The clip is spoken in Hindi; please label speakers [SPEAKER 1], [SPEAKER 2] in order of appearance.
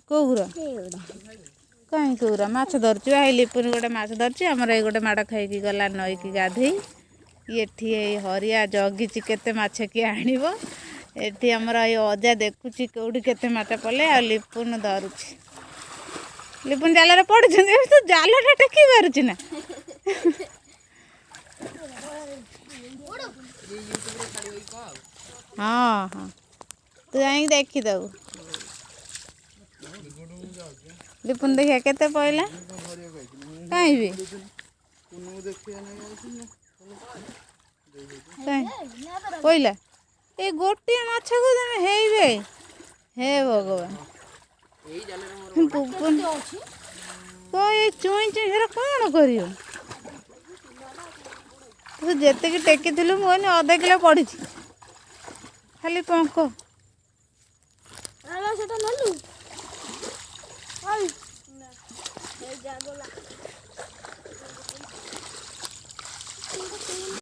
[SPEAKER 1] कौरा कहीं कौरा माछ धरचु आई लिपुन गोटे माछ धरची आमर ये गोटे माड़ खाई गला नई की गाधे ये हरिया जगिची केते माछ किए आणव एठी आमर ये अजा देखुची कौटी केते माछ पले आ लिपुन धरुची लिपुन जाल पड़े तो जालटा टेकी पारुची ना हाँ हाँ तू जाइक देखीदबू लिपुन देखिए केते पइला कहीं भी पइला ए गोटे माछ को तमे हेइबे हे भगवान पुपुन तो ये चुई चुई हेरा कौन करियो तू जेते की टेकी थिलु मोने आधा किलो पड़ी खाली पंख
[SPEAKER 2] सेटा नलु आई ना हे जागला